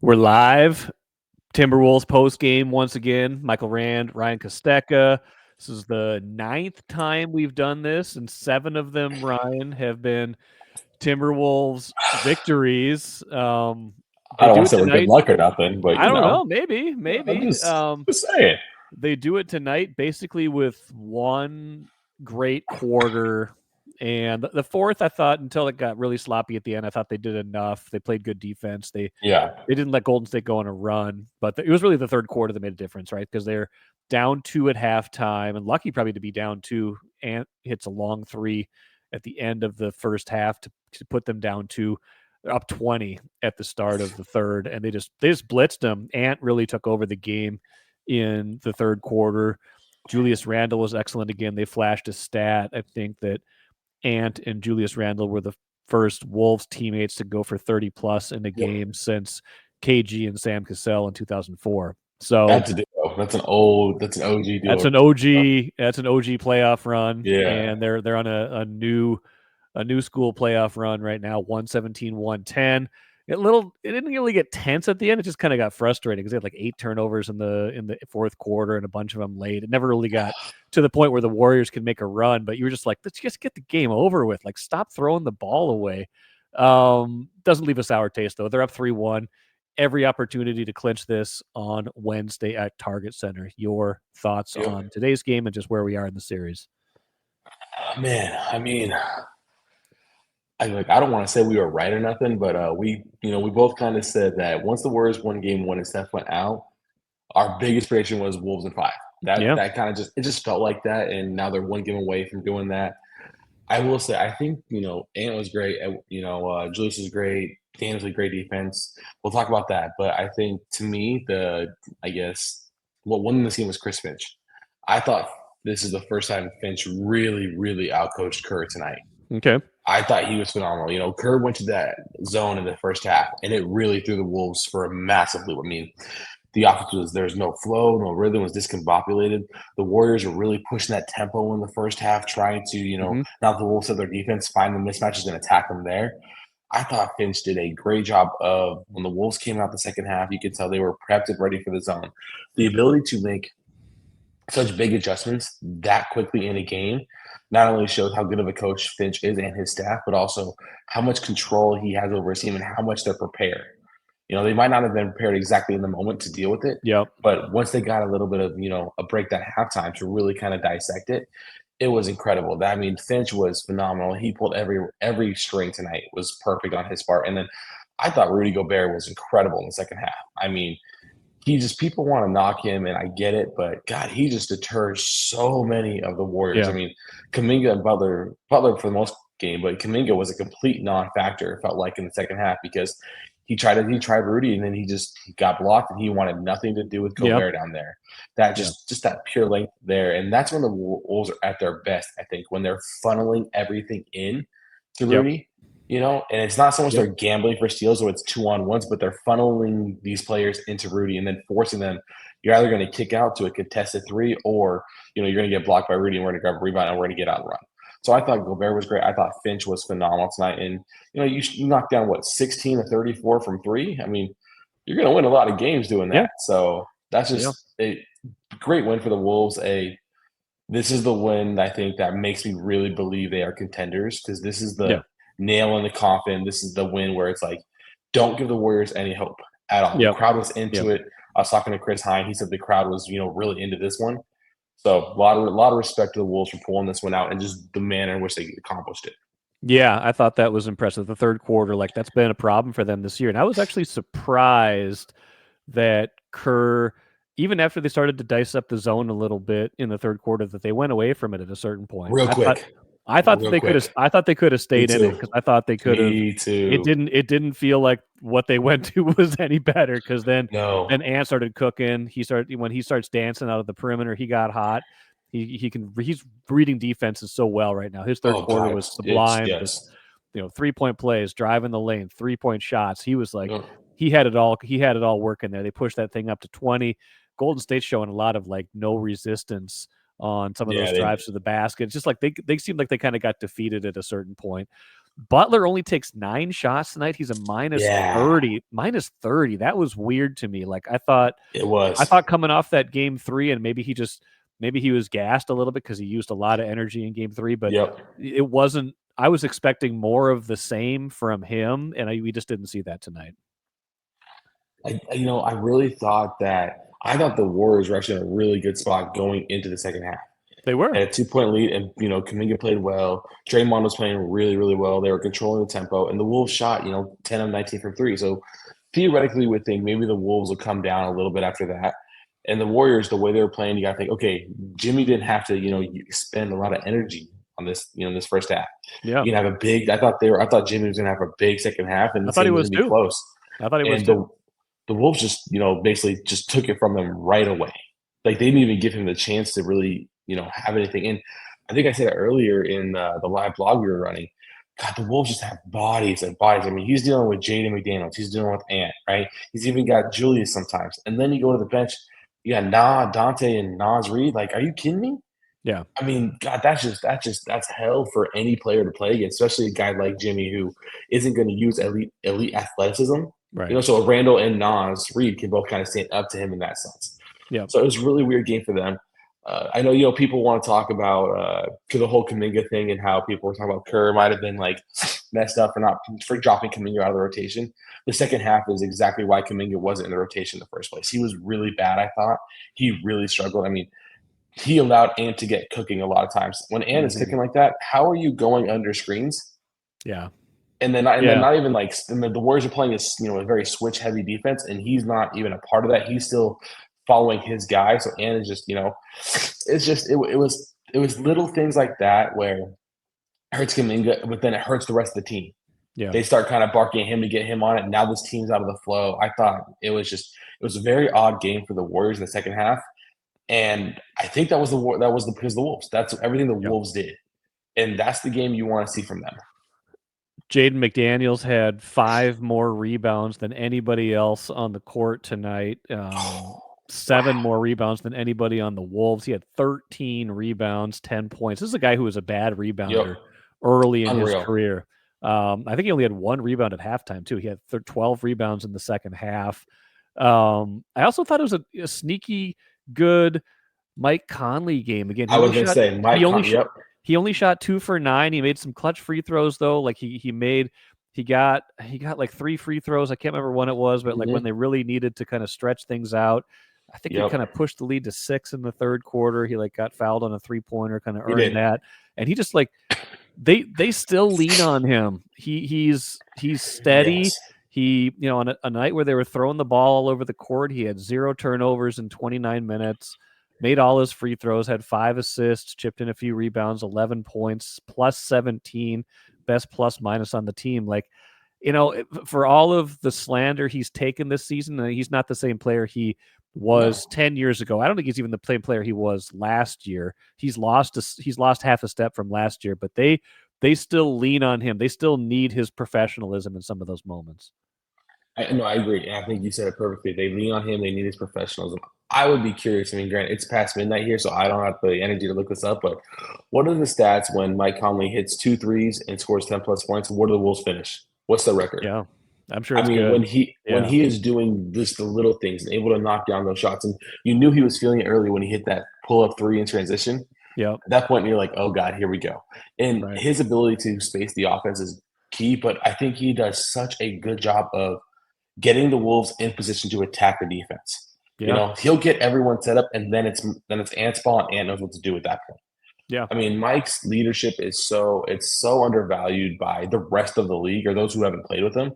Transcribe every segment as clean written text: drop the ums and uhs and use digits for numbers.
We're live. Timberwolves post game once again. Michael Rand, Ryan Kostecka. This is the 9th time we've done this, and 7 of them, Ryan, have been Timberwolves victories. I They don't do want it to say we're good tonight. luck or nothing, but I don't know. Maybe. I'm just saying. They do it tonight basically with one great quarter. And the fourth, I thought, until it got really sloppy at the end, I thought they did enough. They played good defense. They didn't let Golden State go on a run, but it was really the third quarter that made a difference, right? Because they're down 2 at halftime, and lucky probably to be down 2. Ant hits a long 3 at the end of the first half to put them down 2. They're up 20 at the start of the third, and they just blitzed them. Ant really took over the game in the third quarter. Julius Randle was excellent again. They flashed a stat. I think that Ant and Julius Randle were the first Wolves teammates to go for 30 plus in a game since KG and Sam Cassell in 2004. So that's an OG deal. That's an OG playoff run. Yeah. And they're on a new school playoff run right now, 117-110. It didn't really get tense at the end. It just kind of got frustrating because they had like 8 turnovers in the fourth quarter and a bunch of them late. It never really got to the point where the Warriors could make a run, but you were just like, let's just get the game over with. Like, stop throwing the ball away. Doesn't leave a sour taste though. They're up 3-1. Every opportunity to clinch this on Wednesday at Target Center. Your thoughts on today's game and just where we are in the series? Man, I mean, I don't want to say we were right or nothing, but we both kind of said that once the Warriors won game 1 and Steph went out, our biggest prediction was Wolves in 5. That kind of just felt like that, and now they're 1 game away from doing that. I will say, I think Ant was great. Julius was great. Dan was a great defense. We'll talk about that, but I think to me, what won this game was Chris Finch. I thought this is the first time Finch really, really outcoached Kerr tonight. Okay. I thought he was phenomenal. Kerr went to that zone in the first half, and it really threw the Wolves for a massive loop. I mean, the offense there's no flow, no rhythm, was discombobulated. The Warriors were really pushing that tempo in the first half, trying to, now the Wolves have their defense, find the mismatches and attack them there. I thought Finch did a great job of when the Wolves came out the second half, you could tell they were prepped and ready for the zone. The ability to make such big adjustments that quickly in a game not only shows how good of a coach Finch is and his staff, but also how much control he has over his team and how much they're prepared. They might not have been prepared exactly in the moment to deal with it. Yep. But once they got a little bit of, a break that halftime to really kind of dissect it, it was incredible. I mean, Finch was phenomenal. He pulled every string tonight. It was perfect on his part. And then I thought Rudy Gobert was incredible in the second half. I mean, people want to knock him, and I get it, but God, he just deters so many of the Warriors. Yeah. I mean, Kuminga and Butler for the most game, but Kuminga was a complete non-factor, it felt like, in the second half because he tried Rudy, and then he got blocked, and he wanted nothing to do with Gobert down there. That just that pure length there, and that's when the Wolves are at their best, I think, when they're funneling everything in to Rudy. And it's not so much they're gambling for steals or it's 2-on-1s, but they're funneling these players into Rudy and then forcing them. You're either going to kick out to a contested 3 or, you're going to get blocked by Rudy and we're going to grab a rebound and we're going to get out and run. So I thought Gobert was great. I thought Finch was phenomenal tonight. And, you knocked down, 16 to 34 from 3? I mean, you're going to win a lot of games doing that. So that's just a great win for the Wolves. This is the win, I think, that makes me really believe they are contenders because this is the nail in the coffin. This is the win where it's like, don't give the Warriors any hope at all. The crowd was into it. I was talking to Chris Hine. He said the crowd was, really into this one. So a lot of respect to the Wolves for pulling this one out and just the manner in which they accomplished it. Yeah, I thought that was impressive. The third quarter, that's been a problem for them this year. And I was actually surprised that Kerr, even after they started to dice up the zone a little bit in the third quarter, that they went away from it at a certain point. Real quick. I thought they could have stayed in it because I thought they could have. Me too. It didn't feel like what they went to was any better because then Ant started cooking. When he starts dancing out of the perimeter, he got hot. He's reading defenses so well right now. His third quarter was sublime. 3-point plays, driving the lane, 3-point shots. He was like he had it all. He had it all working there. They pushed that thing up to 20. Golden State's showing a lot of no resistance on some of those drives to the basket. It's just like they seemed like they kind of got defeated at a certain point. Butler only takes 9 shots tonight. He's a minus 30. Minus 30. That was weird to me. Like I thought coming off that game 3, and maybe he was gassed a little bit because he used a lot of energy in game 3, but it wasn't. I was expecting more of the same from him, and we just didn't see that tonight. I really thought the Warriors were actually in a really good spot going into the second half. They were. At a 2-point lead, and Kuminga played well. Draymond was playing really, really well. They were controlling the tempo, and the Wolves shot 10 of 19 from 3. So theoretically, you would think maybe the Wolves will come down a little bit after that. And the Warriors, the way they were playing, you got to think, okay, Jimmy didn't have to spend a lot of energy on this this first half. Yeah, you can have a big. I thought Jimmy was going to have a big second half, and I thought he was going to be close. I thought he was too. The Wolves just basically just took it from them right away. Like they didn't even give him the chance to really have anything. And I think I said it earlier in the live blog we were running. God, the Wolves just have bodies and bodies. I mean, he's dealing with Jaden McDaniels. He's dealing with Ant, right? He's even got Julius sometimes. And then you go to the bench, you got Dante and Naz Reid. Like, are you kidding me? Yeah. I mean, God, that's hell for any player to play against, especially a guy like Jimmy who isn't going to use elite athleticism. Right. So Randall and Naz Reid can both kind of stand up to him in that sense. Yeah. So it was a really weird game for them. I know, people want to talk about the whole Kuminga thing and how people were talking about Kerr might have been like messed up for dropping Kuminga out of the rotation. The second half is exactly why Kuminga wasn't in the rotation in the first place. He was really bad, I thought. He really struggled. I mean, he allowed Ant to get cooking a lot of times. When Ant is cooking like that, how are you going under screens? Yeah. And then not even like the Warriors are playing a very switch heavy defense, and he's not even a part of that. He's still following his guy. So Ant is just, it was little things like that where it hurts Kuminga, but then it hurts the rest of the team. Yeah. They start kind of barking at him to get him on it. Now this team's out of the flow. I thought it was a very odd game for the Warriors in the second half. And I think because of the Wolves. That's everything the Wolves did. And that's the game you want to see from them. Jaden McDaniels had 5 more rebounds than anybody else on the court tonight. 7 more rebounds than anybody on the Wolves. He had 13 rebounds, 10 points. This is a guy who was a bad rebounder early in his career. I think he only had 1 rebound at halftime, too. He had 12 rebounds in the second half. I also thought it was a sneaky good Mike Conley game. Again, I was going to say, he only shot 2 for 9. He made some clutch free throws though. Like he got like 3 free throws. I can't remember when it was, but like when they really needed to kind of stretch things out. I think he kind of pushed the lead to 6 in the third quarter. He like got fouled on a 3-pointer, kind of earned that. And he just like they still lean on him. He's steady. Yes. He, on a night where they were throwing the ball all over the court, he had 0 turnovers in 29 minutes. Made all his free throws, had 5 assists, chipped in a few rebounds, 11 points, plus 17, best plus minus on the team. Like, for all of the slander he's taken this season, he's not the same player he was 10 years ago. I don't think he's even the same player he was last year. He's lost half a step from last year, but they still lean on him. They still need his professionalism in some of those moments. I agree. And I think you said it perfectly. They lean on him. They need his professionalism. I would be curious. I mean, granted, it's past midnight here, so I don't have the energy to look this up. But what are the stats when Mike Conley hits 2 threes and scores 10-plus points? What do the Wolves finish? What's the record? Yeah, I'm sure it's good. When he is doing the little things and able to knock down those shots, and you knew he was feeling it early when he hit that pull-up 3 in transition. Yeah. At that point, you're like, oh, God, here we go. And his ability to space the offense is key, but I think he does such a good job of getting the Wolves in position to attack the defense. Yeah. He'll get everyone set up, and then it's Ant's ball, and Ant knows what to do at that point. Yeah. I mean, Mike's leadership is so undervalued by the rest of the league or those who haven't played with him.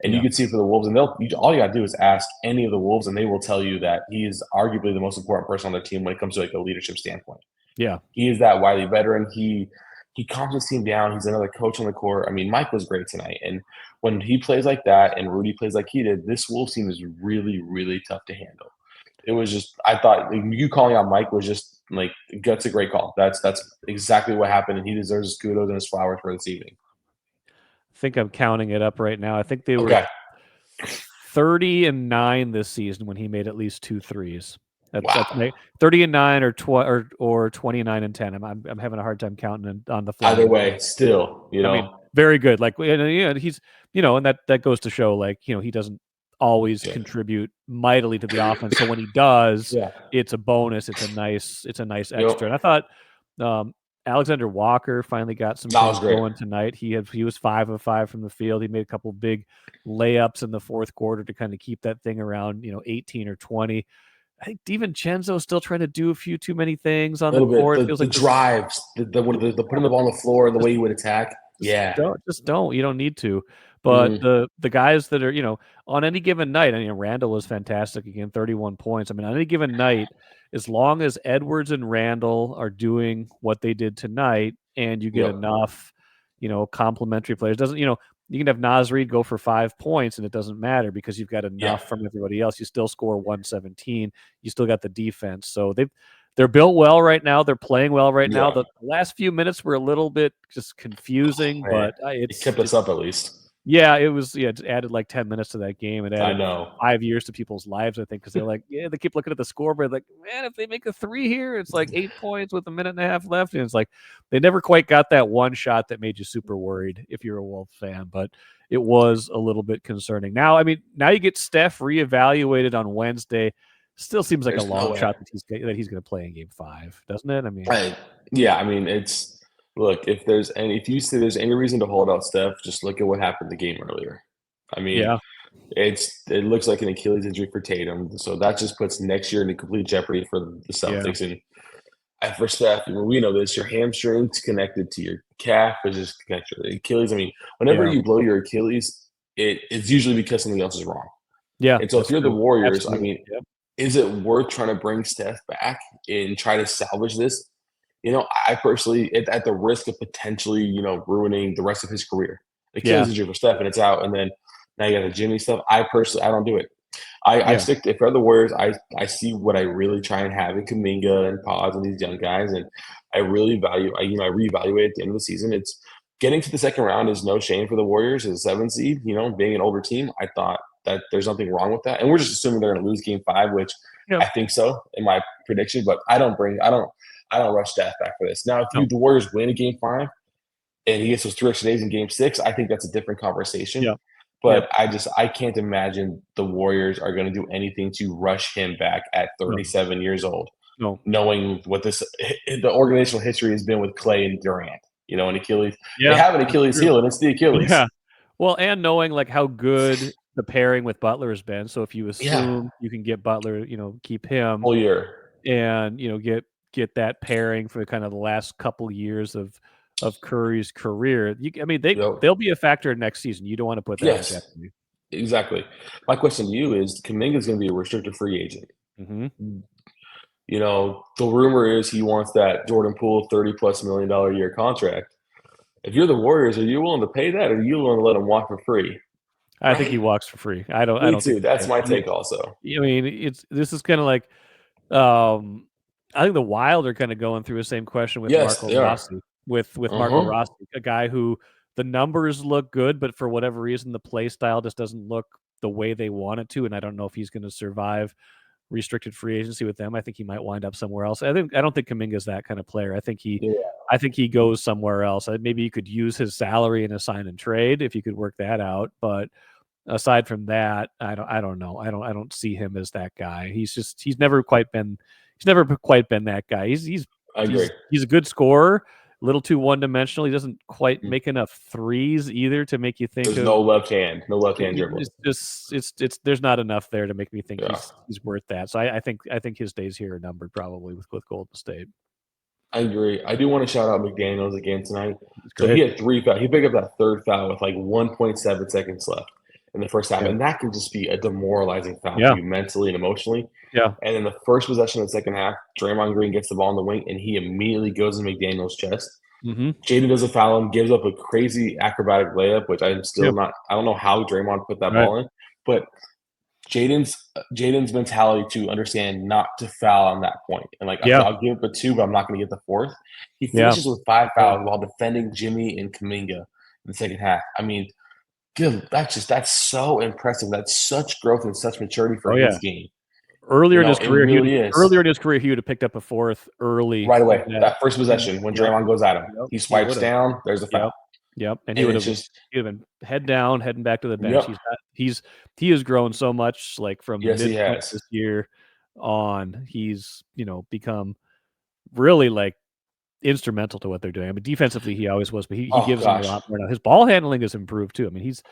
And you can see for the Wolves, and all you got to do is ask any of the Wolves, and they will tell you that he is arguably the most important person on their team when it comes to like a leadership standpoint. Yeah. He is that wily veteran. He calms his team down. He's another coach on the court. I mean, Mike was great tonight. And when he plays like that and Rudy plays like he did, this Wolves team is really, really tough to handle. It was just, I thought you calling out Mike was just like, that's a great call. That's exactly what happened, and he deserves his kudos and his flowers for this evening. I think I'm counting it up right now. I think they were 30-9 this season when he made at least 2 threes. That's 30-9 or 29-10. I'm having a hard time counting on the fly. Either way, still, I mean, very good. Like, and he's, and that goes to show, like, he doesn't always contribute mightily to the offense. So when he does, it's a bonus. It's a nice extra. And I thought Alexander Walker finally got some things going tonight. He was 5 of 5 from the field. He made a couple big layups in the fourth quarter to kind of keep that thing around 18 or 20. I think DiVincenzo's still trying to do a few too many things on the court. It feels like drives, the putting the ball on the floor, and the way he would attack. Don't. You don't need to. But the guys that are, on any given night, Randall was fantastic again, 31 points. On any given night, as long as Edwards and Randall are doing what they did tonight, and you get enough, complementary players, you can have Nasrid go for 5 points and it doesn't matter because you've got enough from everybody else. You still score 117. You still got the defense. So they're built well right now. They're playing well right now. The last few minutes were a little bit just confusing, but it kept us up at least. Yeah, it was. Yeah, it added like 10 minutes to that game. It added 5 years to people's lives, I think, because they're like, they keep looking at the scoreboard, like, man, if they make a 3 here, it's like 8 points with a minute and a half left, and it's like they never quite got that one shot that made you super worried if you're a Wolves fan. But it was a little bit concerning. Now, now you get Steph reevaluated on Wednesday. Still seems like a long shot that he's going to play in Game 5, doesn't it? It's. Look, if you say there's any reason to hold out Steph, just look at what happened the game earlier. It looks like an Achilles injury for Tatum, so that just puts next year into complete jeopardy for the Celtics. And for Steph, we know this: your hamstring's connected to your calf, which is connected to the Achilles. Whenever you blow your Achilles, it's usually because something else is wrong. Yeah. And so if you're the Warriors, is it worth trying to bring Steph back and try to salvage this? I personally, at the risk of potentially, ruining the rest of his career. Achilles injury for Steph, and it's out, and then now you got the Jimmy stuff. I don't do it. I stick to, if they're the Warriors, I see what I really try and have in Kuminga and Pods and these young guys, and I really value. I reevaluate at the end of the season. It's getting to the second round is no shame for the Warriors as a 7 seed. Being an older team, I thought that there's nothing wrong with that, and we're just assuming they're going to lose Game 5, which I think so in my prediction. But I don't rush Steph back for this. Now, if the Warriors win a Game 5 and he gets those 3 extra days in Game 6, I think that's a different conversation. Yeah. But I can't imagine the Warriors are going to do anything to rush him back at 37 years old. No. Knowing what the organizational history has been with Clay and Durant, an Achilles. They have an Achilles heel, and it's the Achilles. Yeah. Well, and knowing like how good the pairing with Butler has been. So if you assume you can get Butler, keep him whole year and, get that pairing for kind of the last couple years of Curry's career. They'll be a factor next season. You don't want to put that in jeopardy. Exactly. My question to you is, Kuminga is going to be a restricted free agent. Mm-hmm. The rumor is he wants that Jordan Poole $30+ million a year contract. If you're the Warriors, are you willing to pay that, or are you willing to let him walk for free? I think he walks for free. I don't think that's my take also. This is kind of like I think the Wild are kind of going through the same question with Marco Rossi. With Marco Rossi, a guy who the numbers look good, but for whatever reason the play style just doesn't look the way they want it to, and I don't know if he's going to survive restricted free agency with them. I think he might wind up somewhere else. I don't think Kuminga's that kind of player. I think he goes somewhere else. Maybe you could use his salary in a sign and trade if you could work that out, but aside from that, I don't know. I don't see him as that guy. He's never quite been that guy. He's a good scorer, a little too one-dimensional. He doesn't quite make enough threes either to make you think there's no left hand dribbling. There's not enough there to make me think he's worth that. So I think his days here are numbered probably with Golden State. I agree. I do want to shout out McDaniels again tonight. So he had 3 fouls. He picked up that third foul with like 1.7 seconds left in the first half, and that can just be a demoralizing foul for you mentally and emotionally. Yeah. And in the first possession of the second half, Draymond Green gets the ball in the wing, and he immediately goes in McDaniels' chest. Mm-hmm. Jaden doesn't foul him, gives up a crazy acrobatic layup, which I'm still not – I don't know how Draymond put that ball in. But Jaden's mentality to understand not to foul on that point. And, I'll give up a 2, but I'm not going to get the 4th. He finishes with 5 fouls while defending Jimmy and Kuminga in the second half. Good. That's so impressive. That's such growth and such maturity for his game. Earlier in his career, he would have picked up a 4th early. Right away. That first possession when Draymond goes at him. He swipes down. There's a foul. Yep, and he would have been head down, heading back to the bench. He has grown so much, like from the midpoint this year on. He's become really like instrumental to what they're doing. I mean, defensively he always was, but he gives them a lot more now. His ball handling has improved too. I mean, he is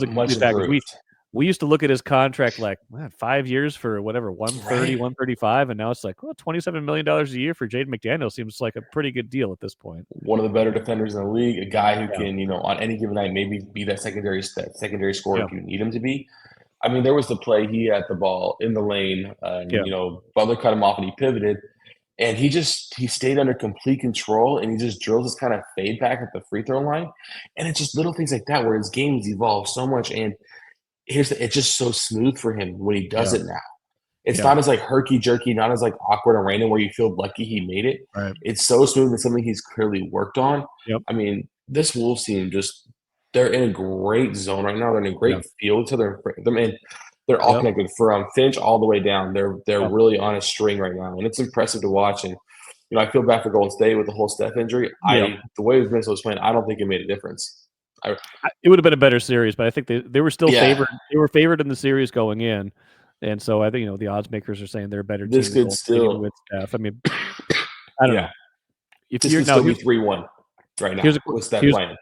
a complete package. We used to look at his contract like, man, 5 years for whatever, 130, 135, and now it's like, well, $27 million a year for Jaden McDaniels seems like a pretty good deal at this point. One of the better defenders in the league, a guy who can, on any given night maybe be that secondary scorer if you need him to be. I mean, there was the play he had the ball in the lane, Butler cut him off and he pivoted, and he stayed under complete control, and he just drills this kind of fade back at the free throw line, and it's just little things like that where his game's evolved so much, and it's just so smooth for him when he does it now. It's not as like herky-jerky, not as like awkward and random where you feel lucky he made it. Right. It's so smooth and something he's clearly worked on. Yep. I mean, this Wolves team they're in a great zone right now. They're in a great field. So they're all connected from Finch all the way down. They're really on a string right now, and it's impressive to watch. And I feel bad for Golden State with the whole Steph injury. The way Minnesota was playing, I don't think it made a difference. It would have been a better series, but I think they were still favored. They were favored in the series going in, and so I think the odds makers are saying they're a better team. This could still with Steph. I mean, I don't know. If this could still be 3-1 right now with Steph playing.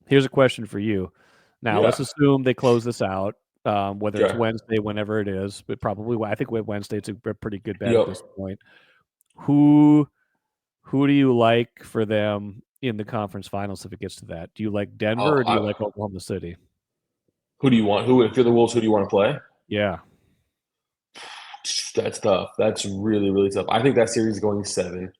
Here's a question for you. Now let's assume they close this out, whether it's Wednesday, whenever it is, but probably I think with Wednesday it's a pretty good bet at this point. Who do you like for them in the conference finals if it gets to that? Do you like Denver or do you like Oklahoma City? Who do you want? If you're the Wolves, who do you want to play? Yeah. That's tough. That's really, really tough. I think that series is going 7.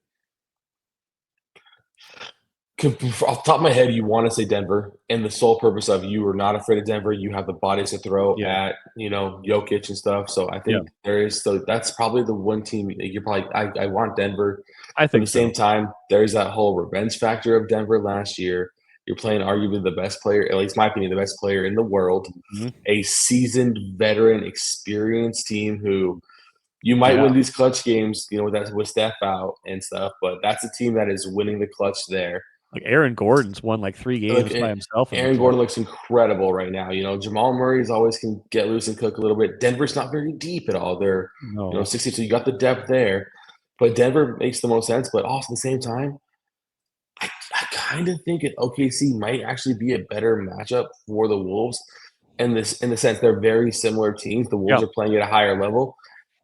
Off the top of my head, you want to say Denver, and the sole purpose of you are not afraid of Denver. You have the bodies to throw at, Jokic and stuff. So I think that's probably the one team you're probably. I want Denver. I think at the same time, there's that whole revenge factor of Denver last year. You're playing arguably the best player, at least in my opinion, the best player in the world, a seasoned veteran, experienced team who you might win these clutch games, with Steph out and stuff, but that's a team that is winning the clutch there. Like Aaron Gordon's won like 3 games by himself. Aaron Gordon looks incredible right now. Jamal Murray's always can get loose and cook a little bit. Denver's not very deep at all. They're 60, so you got the depth there. But Denver makes the most sense. But also at the same time, I kind of think OKC might actually be a better matchup for the Wolves in the sense they're very similar teams. The Wolves are playing at a higher level.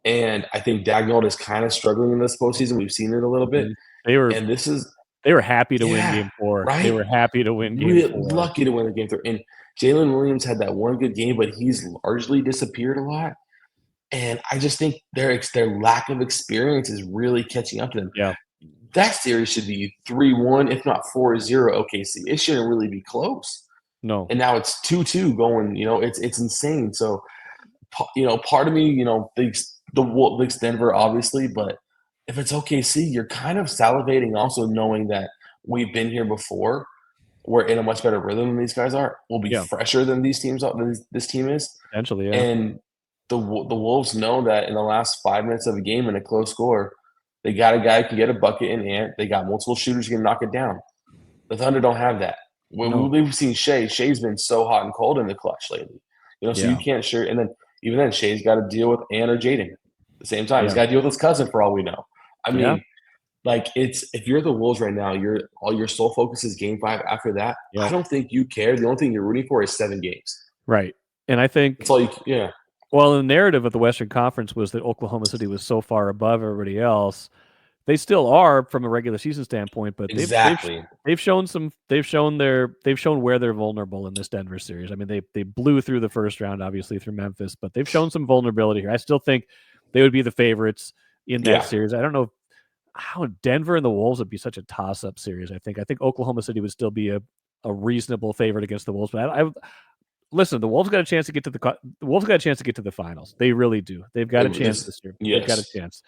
And I think Dagnall is kind of struggling in this postseason. We've seen it a little bit. They were happy to win Game 4. Right? They were happy to win Game 4. Lucky to win the Game 3. And Jalen Williams had that one good game, but he's largely disappeared a lot. And I just think their lack of experience is really catching up to them. Yeah. That series should be 3-1, if not 4-0 OKC. It shouldn't really be close. No. And now it's 2-2 going, it's insane. So, part of me, thinks Denver, obviously, but if it's OKC, you're kind of salivating also knowing that we've been here before. We're in a much better rhythm than these guys are. We'll be fresher than these teams are, than this team is. Potentially, yeah. And the Wolves know that in the last 5 minutes of a game in a close score, they got a guy who can get a bucket in Ant. They got multiple shooters who can knock it down. The Thunder don't have that. We've seen Shea. Shea's been so hot and cold in the clutch lately. So you can't sure. And then even then, Shea's got to deal with Ant or Jaden at the same time. He's got to deal with his cousin for all we know. I mean, if you're the Wolves right now, your sole focus is Game 5. After that, I don't think you care. The only thing you're rooting for is 7 games. Right, and I think that's all Well, the narrative of the Western Conference was that Oklahoma City was so far above everybody else. They still are from a regular season standpoint, but they've shown where they're vulnerable in this Denver series. I mean, they blew through the first round, obviously through Memphis, but they've shown some vulnerability here. I still think they would be the favorites in that series. I don't know how Denver and the Wolves would be such a toss-up series. I think Oklahoma City would still be a reasonable favorite against the Wolves, but listen, the Wolves got a chance to get to the finals. They really do. They've got a chance this year. Yes. They've got a chance,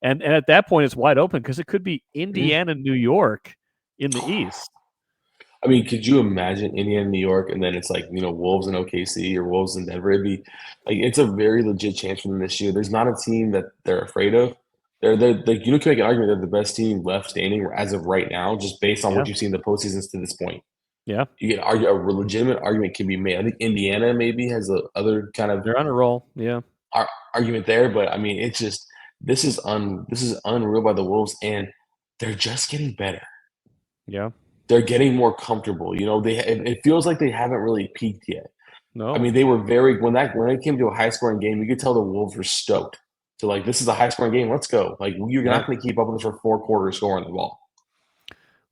and at that point, it's wide open because it could be Indiana, New York in the East. I mean, could you imagine Indiana, New York, and then it's like Wolves and OKC or Wolves and Denver? It'd be like it's a very legit chance for them this year. There's not a team that they're afraid of. They're can make an argument they're the best team left standing as of right now, just based on what you've seen in the postseasons to this point. Yeah. You can argue a legitimate argument can be made. I think Indiana maybe has a other kind of They're on a roll. Yeah. argument there, but I mean, it's just this is unreal by the Wolves, and they're just getting better. Yeah. They're getting more comfortable. You know, it feels like they haven't really peaked yet. No. I mean, they were very when it came to a high scoring game, you could tell the Wolves were stoked. So like, this is a high scoring game. Let's go. Like, you're not going to keep up with us for 4 quarters scoring the ball.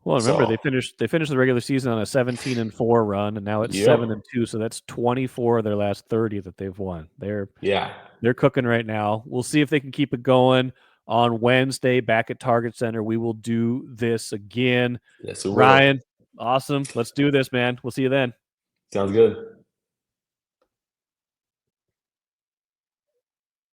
Well, remember they finished the regular season on a 17-4 run, and now it's 7-2. So that's 24 of their last 30 that they've won. They're cooking right now. We'll see if they can keep it going on Wednesday back at Target Center. We will do this again. Yes, we will. Ryan, awesome. Let's do this, man. We'll see you then. Sounds good.